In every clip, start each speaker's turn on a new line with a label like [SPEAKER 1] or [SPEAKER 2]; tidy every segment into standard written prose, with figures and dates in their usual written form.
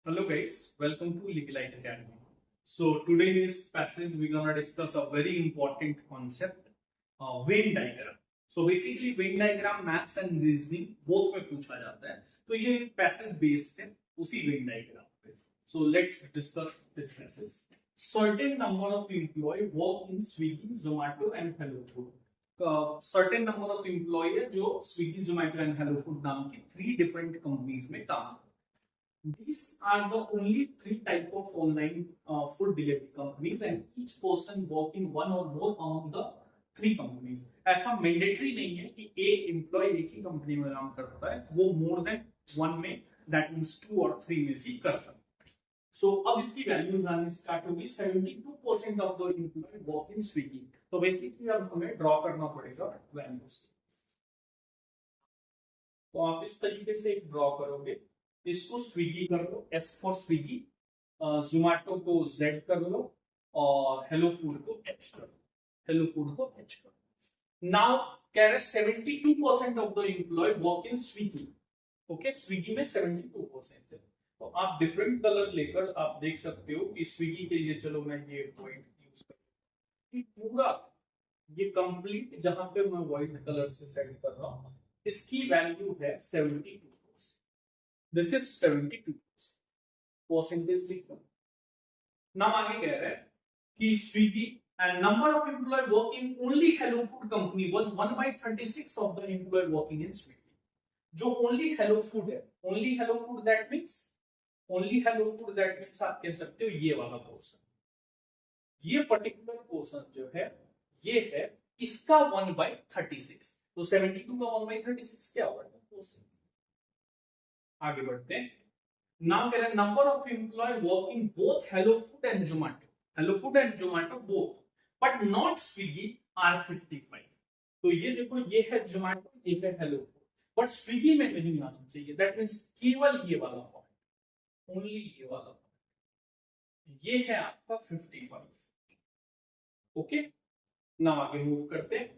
[SPEAKER 1] Hello guys, welcome to Legalite Academy. So today in this passage we're gonna discuss a very important concept, Venn diagram. So basically Venn diagram maths and reasoning both में पूछा जाता है. तो ये passage based है उसी Venn diagram पे. So let's discuss this passage. Certain number of employee work in Swiggy, Zomato and Hello Food. Certain number of employee है जो Swiggy, Zomato and Hello Food नाम की 3 different companies में काम करते हैं. These are the only 3 type of online food delivery companies and each person work in one or more among the 3 companies. ऐसा mandatory नहीं है कि एक एम्प्लॉय एक ही कंपनी में काम करता है, वो मोर देन वन में दैट मींस 2 और 3 में भी कर सकता है. सो अब इसकी वैल्यूज आने स्टार्ट होगी. 72% of the employ work in Swiggy. तो बेसिकली अब हमें ड्रॉ करना पड़ेगा वैल्यूज. तो आप इस तरीके से एक ड्रॉ करोगे. इसको स्विगी कर लो, एस फॉर स्विगी, जोमैटो को जेड कर लो और हेलो फूड को एच कर लो. हेलो फूड को एच कर लो. नाउ कह रहे 72% of the employ work in Swiggy. Okay, Swiggy में 72% है. तो आप डिफरेंट कलर लेकर आप देख सकते हो कि स्विगी के लिए चलो मैं ये व्हाइट यूज कर पूरा ये कंप्लीट जहां पे मैं व्हाइट कलर से सेट कर रहा हूं इसकी वैल्यू है 72. This is 72% परसेंटेज लिखो. नाउ आगे कह रहा है कि Swiggy and number of employee working only Hello Food company was 1/36 of the employee working in Swiggy. जो only Hello Food है, only Hello Food that means आप कह सकते हो ये वाला पोर्शन, ये पर्टिकुलर पोर्शन जो है ये है इसका 1/36. तो 72 का 1/36 क्या होगा? आगे बढ़ते हैं. नाउ कह रहे हैं number of employ working both hello food and Zomato. Hello food and Zomato both but not Swiggy are 55. तो ये देखो ये है जोमैटो, ये है हेलो फूड, बट स्विगी में नहीं आना चाहिए. दैट मींस केवल ये वाला पॉइंट, ओनली ये वाला पॉइंट, ये है आपका 55. ओके, नाउ आगे मूव करते हैं.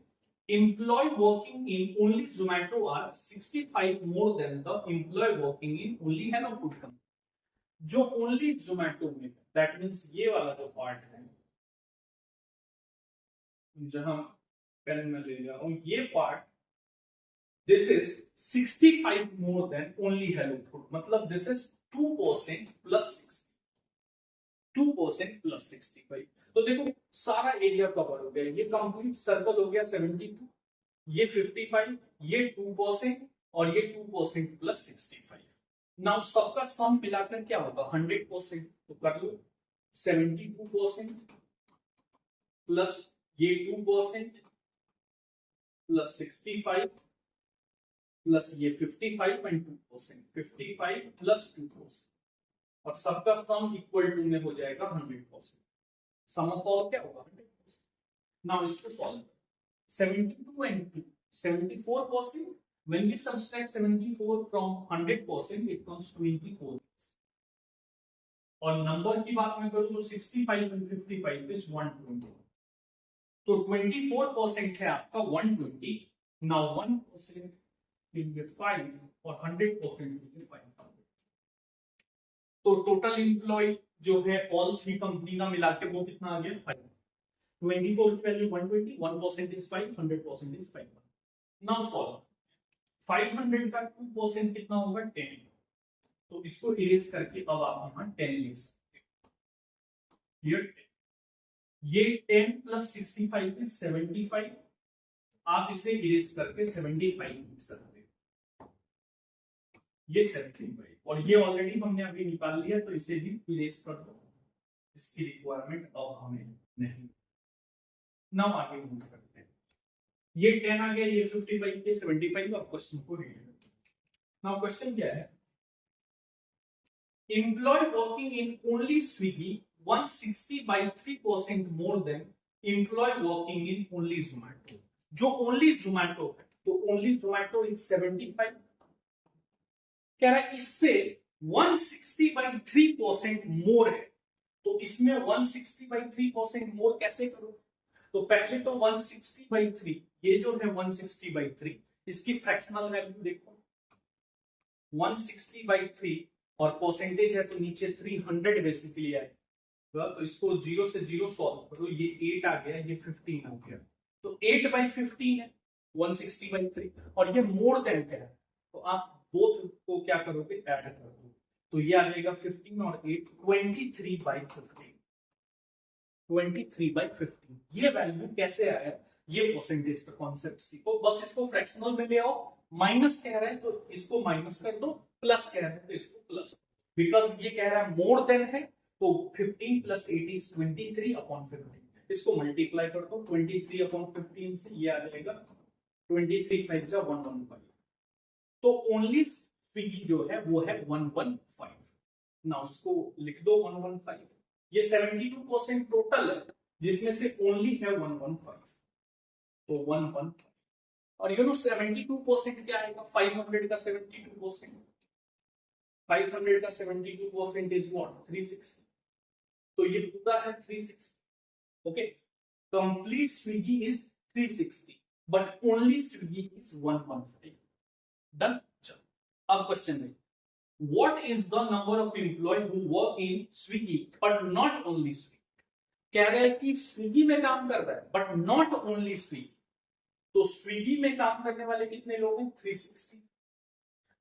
[SPEAKER 1] Employee working in only Zomato are 65 more than the employee working in only Hello Food company. जो only Zomato में है, that means ये वाला जो पार्ट है जहां पेन में ले जा रहा हूं ये part, this is 65 more than only Hello Food. मतलब this is 2% plus 60. 2% plus 65. तो देखो सारा एरिया कवर हो गया. ये कंप्लीट सर्कल हो गया 72, ये 55, ये 2% और ये 2% प्लस 65. नाउ सबका सम मिलाकर क्या होगा? 100%. तो कर लो 72% प्लस ये 2% प्लस 65 प्लस ये 55 एंड 2%. 55 प्लस 2% और सबका सम इक्वल टू में हो जाएगा 100%. सम ऑफ ऑल क्या होगा? 100%. नाउ इसको solve. 72 and 2, 74%. When we subtract 74 from 100%, it comes 24%. और नंबर की बात मैं करूं तो 65 and 55 is 120. तो 24% है आपका 120. Now 1% will be 5 और 100% will be 500. तो टोटल एम्प्लॉय जो है ऑल 3 कंपनी का मिला के वो कितना आ गया? 5. 24 की value 120, 1% is 5, 100% is 5. Now solve. 500 का 2% कितना होगा? 10. तो इसको इरेज करके अब आप यहां 10 लिख सकते हो. ये 10 प्लस 65 is 75. आप इसे इरेज करके 75 लिख सकते हो. ये 75 और ये ऑलरेडी हमने अभी निकाल लिया तो इसे भी इरेज कर दो. इसकी रिक्वायरमेंट अब हमें नहीं. नाउ आगे मूव करते हैं. ये 10 आ गया, ये 55 के 75 और क्वेश्चन को रीड करते हैं. नाउ क्वेश्चन क्या है? Employ working in only Swiggy 160/3% more than employ working in only Zomato. जो ओनली जोमैटो है तो ओनली जोमैटो इज 75. कह रहा है इससे 160/3% मोर है. तो इसमें 160/3% मोर कैसे करो? तो पहले तो 160/3, ये जो है 160/3 इसकी फ्रैक्शनल वैल्यू देखो. 160/3 और परसेंटेज है तो नीचे 300 बेसिकली आएगा। तो इसको 0 से 0 सॉल्व करो, ये 8 आ गया, ये 15 आ गया, तो 8/15 है 160/3, और ये मोर देन क्या है, तो आप बोथ को क्या करोगे, ऐड कर दो, तो ये आ जाएगा 15 और 8 23/15, 23/15। ये वैल्यू कैसे आया, ये परसेंटेज का कॉन्सेप्ट सीखो, बस इसको फ्रैक्शनल में ले आओ, माइनस कह रहा है तो इसको माइनस कर दो, प्लस कह रहा है तो इसको प्लस, बिकॉज ये कह रहा है मोर देन है, तो 15 + 8 इज 23/15, इसको मल्टीप्लाई कर दो 23/15 से, ये आ जाएगा 23 5 जा 115, तो ओनली स्विगी जो है वो है 115। नाउ इसको लिख दो 115, ये 72% टोटल है जिसमें से ओनली है 115, तो 115, और 72% क्या आएगा, 500 का 72%, 500 का 72% इज व्हाट, 360, तो ये पूरा है 360। Okay, complete Swiggy is 360 but only Swiggy is 115। Done. चलो अब क्वेश्चन है, what is the number of employ who work in Swiggy but not only Swiggy, कह रहा है कि स्विगी में काम कर रहा है बट नॉट ओनली स्विगी, तो स्विगी में काम करने वाले कितने लोग हैं, 360,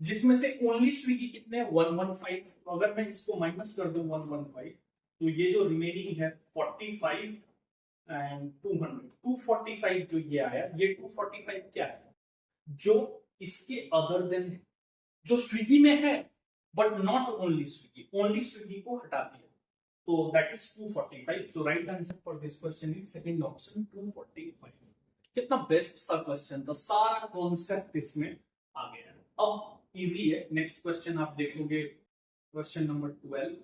[SPEAKER 1] जिसमें से ओनली स्विगी कितने, 115, तो अगर मैं इसको माइनस कर दूं 115, तो ये जो रिमेनिंग है 45 एंड 200, 245 जो ये आया, ये 245 क्या है, जो इसके अदर देन है, जो स्विगी में है but not only Swiggy, only Swiggy को हटा दिया, तो that is 245, so right answer for this question is second option 245। कितना बेस्ट सा क्वेश्चन था, सारा कॉन्सेप्ट इसमें आ गया है। अब इजी है, नेक्स्ट क्वेश्चन आप देखोगे, क्वेश्चन नंबर 12,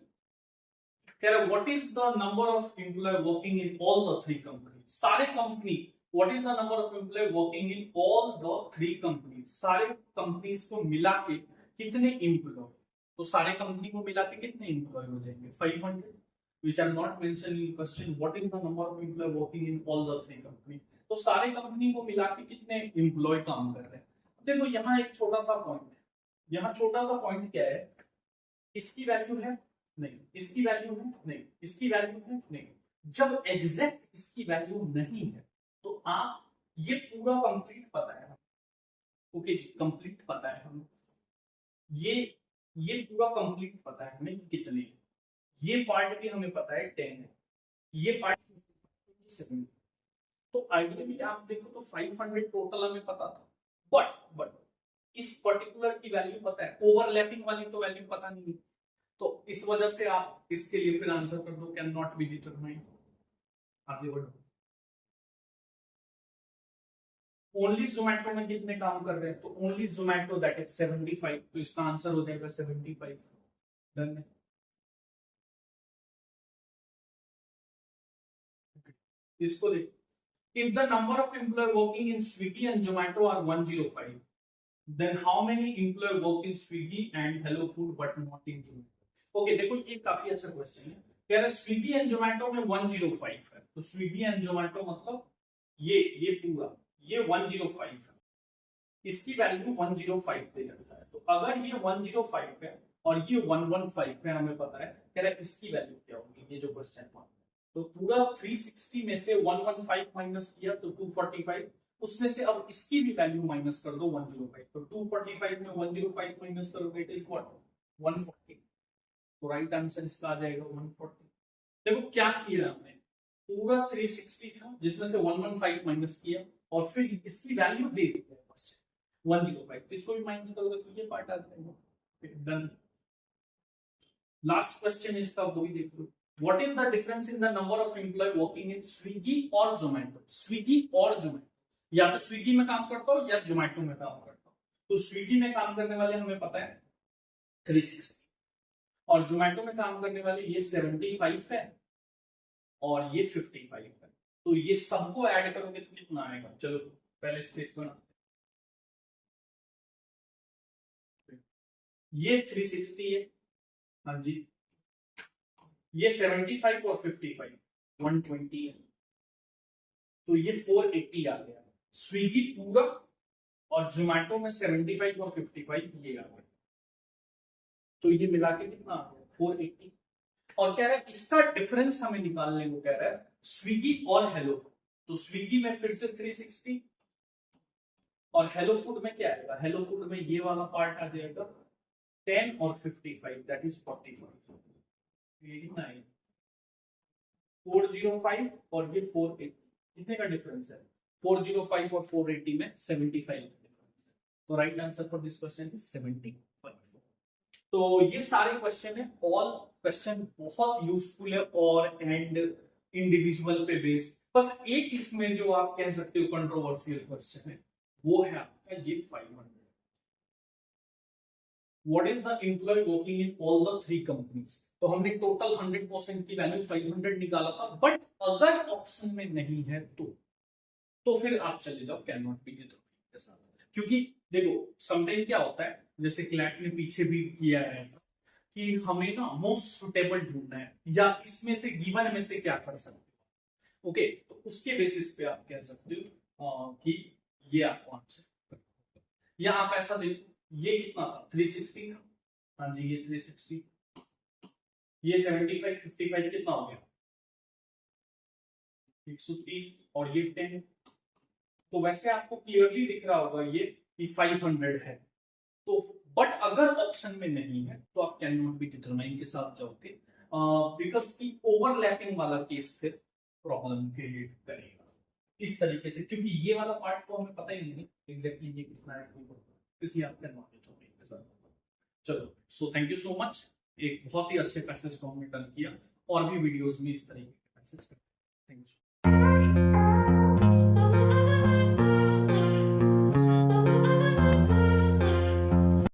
[SPEAKER 1] कह रहा what is the number of employ working in all the 3 company, सारे company, what is the number of employ working in all the 3 company, सारे कंपनीज को मिला के कितने एम्प्लॉय, तो सारे कंपनी को मिला के कितने एम्प्लॉय हो जाएंगे, 500, which are not mentioned in question, what is the number of employee working in all the 3 company, तो सारे कंपनी को मिला के कितने एम्प्लॉय काम कर रहे हैं। देखो यहाँ एक छोटा सा पॉइंट है, यहाँ छोटा सा पॉइंट क्या है, इसकी वैल्यू है नहीं, इसकी वैल्यू है नहीं, इसकी वैल्यू है नहीं, जब एग्जैक्ट इसकी वैल्यू नहीं है तो आप ये पूरा कंप्लीट पता है, ओके जी, कंप्लीट पता है हमें, ये पूरा कंप्लीट पता है हमें कितने, ये पार्ट भी हमें पता है 10 है, ये पार्ट 27, तो आइडियली आप देखो तो 500 टोटल हमें पता था, बट इस पर्टिकुलर की वैल्यू पता है, ओवरलैपिंग वाली तो वैल्यू पता नहीं, तो इस वजह से आप इसके लिए फिर आंसर कर दो कैन नॉट बी डिटरमाइंड। आगे बढ़ो, ओनली जोमैटो में कितने काम कर रहे हैं, तो ओनली जोमैटो दैट इज 75, तो इसका आंसर हो जाएगा 75। डन है। इसको देख, if the number of employees working in Swiggy and Zomato are 105, then how many employees work in Swiggy and Hello Food but not in Zomato? Okay, देखो ये काफी अच्छा क्वेश्चन है, कह रहा है स्विगी एंड जोमैटो में 105 है, तो स्विगी एंड जोमैटो मतलब ये पूरा ये 105 है, इसकी वैल्यू 105 पे लगता है, तो अगर ये 105 पे और ये 115 पे हमें पता है, कह रहा है इसकी वैल्यू क्या होगी, ये जो क्वेश्चन था, तो पूरा 360 में से 115 माइनस किया तो 245, उसमें से अब इसकी भी वैल्यू माइनस कर दो 105, तो 245 में 105 माइनस करोगे तो इज व्हाट 140, तो राइट आंसर इसका आ जाएगा 140। देखो क्या किया हमने, पूरा 360 था जिसमें से 115 माइनस किया और फिर इसकी वैल्यू दे दी है 105, तो इसको भी माइनस करोगे तो ये पार्ट आ जाएगा। डन। लास्ट क्वेश्चन है इसका, वो भी देख लो, What is the difference in the number of employees working in Swiggy और Zomato? Swiggy और Zomato, या तो स्विगी में काम करता हो या जोमेटो में काम करता हो, तो स्विगी में काम करने वाले हमें पता है 360 और जोमेटो में काम करने वाले ये 75 है और ये 55 है, तो ये सबको ऐड करोगे तो कितना आएगा, चलो पहले स्पेस बनाते हैं, ये 360 है, हाँ जी, ये 75 और 55 120 है, तो ये 480 आ गया, स्विगी पूरा और जोमेटो में 75 और 55 ये आ गया। तो ये मिला के कितना आ गया 480। और कह रहा है इसका डिफरेंस हमें निकालने को कह रहा है स्विगी और हेलो। तो स्विगी में फिर से 360 और हेलो फूड में क्या आएगा, हेलो फूड में ये वाला पार्ट आ जाएगा 10 और 55 दैट इज 45। ये कितना है 405 और ये 480, कितने का डिफरेंस है 405 और 480 में 75 का डिफरेंस है। तो right answer for this question is 75। तो ये सारे क्वेश्चन है, ऑल क्वेश्चन बहुत यूजफुल है और एंड इंडिविजुअल पे बेस्ड। बस एक इसमें जो आप कह सकते हो कंट्रोवर्शियल क्वेश्चन है वो है आपका ये 500। What is the employ working in all the 3 companies. तो हमने टोटल 100% की वैल्यू 500 निकाला था, बट अगर ऑप्शन में नहीं है तो फिर आप चले जाओ कैन नॉट बी डिटरमाइंड के साथ। क्योंकि देखो समटाइम क्या होता है, जैसे क्लैट ने पीछे भी किया है ऐसा कि हमें ना मोस्ट सुटेबल ढूंढना है या इसमें से गिवन में से क्या कर सकते हो। ओके, तो उसके बेसिस पे आप कह सकते हो कि ये आपको आंसर। या आप ऐसा देखो ये कितना था 360 था, हाँ जी ये 360, ये 75 55 कितना हो गया 130 और ये 10। तो वैसे आपको क्लियरली दिख रहा होगा ये कि 500 है। तो बट अगर ऑप्शन में नहीं है तो आप कैन नॉट बी डिटरमाइन के साथ जाओगे, बिकॉज की ओवरलैपिंग वाला केस फिर प्रॉब्लम क्रिएट करेगा इस तरीके से, क्योंकि ये वाला पार्ट तो हमें पता ही नहीं एग्जैक्टली ये कितना है, इसलिए आप कैन नॉट डिटरमाइन के साथ। चलो so thank you so much, एक बहुत ही अच्छे पैसेज को हमने डन किया और भी वीडियोस में इस तरीके के पैसेज करते हैं। Thank you.